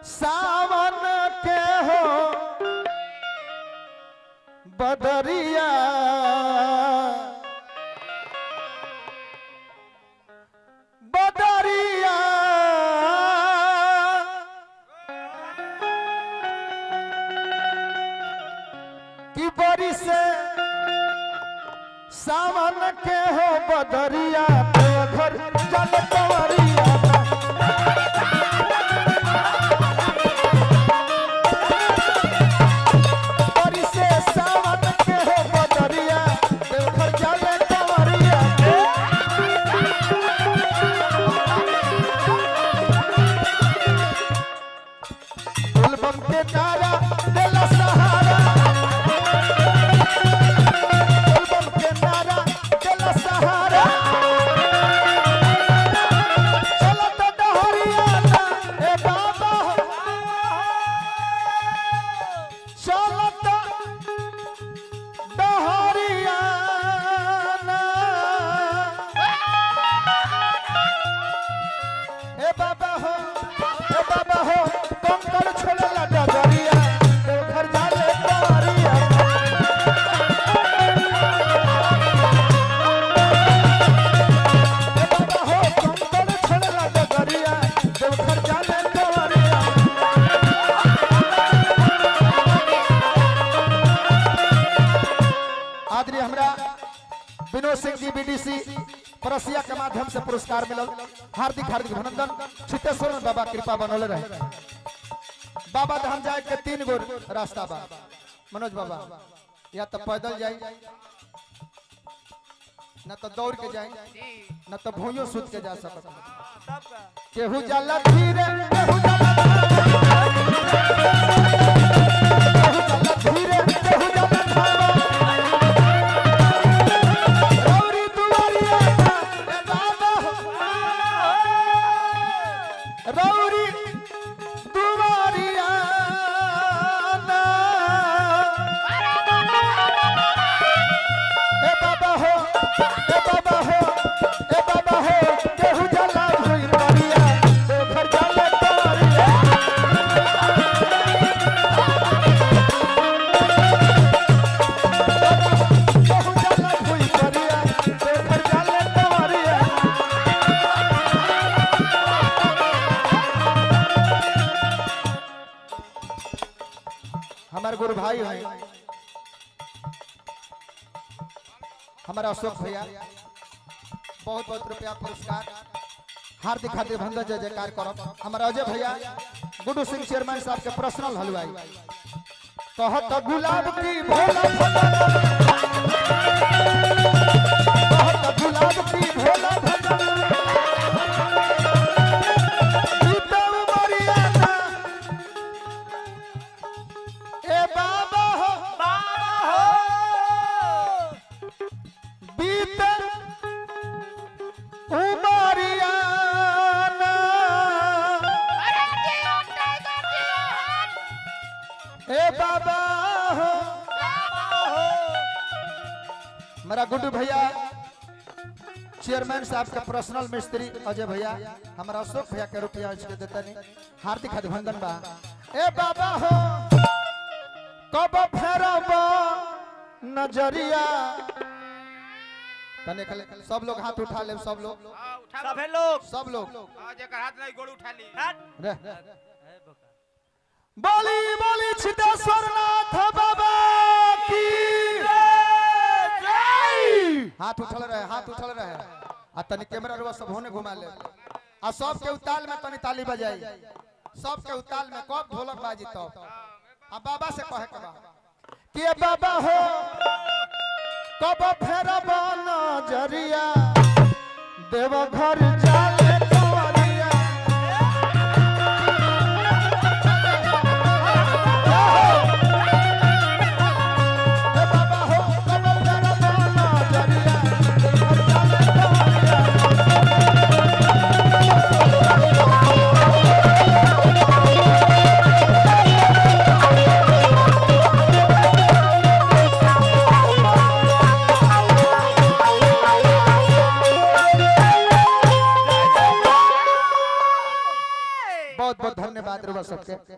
सावन के हो बदरिया बदरिया की बरी से सावन के हो बदरिया घर जल कंवरिया बरी से सावन के हो बदरिया घर जल कंवरिया बुलबम के नारा देला सहारा सहारा चलो तो डहरिया ए बाबा चलो तो डहरिया ए बाबा हो कंकड़ छोड़ला डगरिया देवघर जाले डहरिया आदरणीय हमरा विनोद सिंह जी बीडीसी परसिया के माध्यम से पुरस्कार मिलल हार्दिक हार्दिक अभिनंदन चित्तेश्वर में बाबा कृपा बनल रहे बाबा धाम जाए के 3 गो रास्ता बा मनोज बाबा या तो पैदल जाए न तो दौड़ के जाए न तो भूयो सूत के जा सकत केहू जाला धीरे केहू जाला धीरे केहू जाला धावा रौरी दुआरिया ए बाबा रौरी दुआरिया ए बाबा हो केहू जाला कोई मरिया देवघर जाला तोरिया केहू जाला कोई मरिया देवघर जाला तोरिया हमारे गुरु भाई हैं हमारा अशोक भैया बहुत बहुत रुपया पुरस्कार हार्दिक हार्दिक अभिनंदन जय जयकार करब हमारा अजय भैया गुड्डू सिंह चेयरमैन साहब के पर्सनल हलवाई कहत गुलाब की भोला कहत गुलाब की भोला बीते उमरिया ए बाबा हो बीते उमरिया ए बाबा हो मेरा गुड्डू भैया चेयरमैन साहब का पर्सनल मिस्त्री अजय भैया हमारा अशोक भैया के रुपया इसके देता नहीं हार्दिक अभिनंदन बा ए बाबा हो कब फेरब नजरिया तने खले सब लोग हाथ उठा ले सब लोग सब लोग जेकर हाथ नहीं गोड़ उठा ली बोली बोली चित्तेश्वर नाथ बाबा की हाथ उठल रहे आ तनी कैमरा रुआ सब होने घुमा ले आ सब के उताल में तनी ताली बजाई सब के उताल में कब ढोलक बाजी तो आ बाबा से कहे के बा कि बाबा हो कब फेरब नजरिया देवघर जाले कंवरिया धन्यवाद रुआ सबके।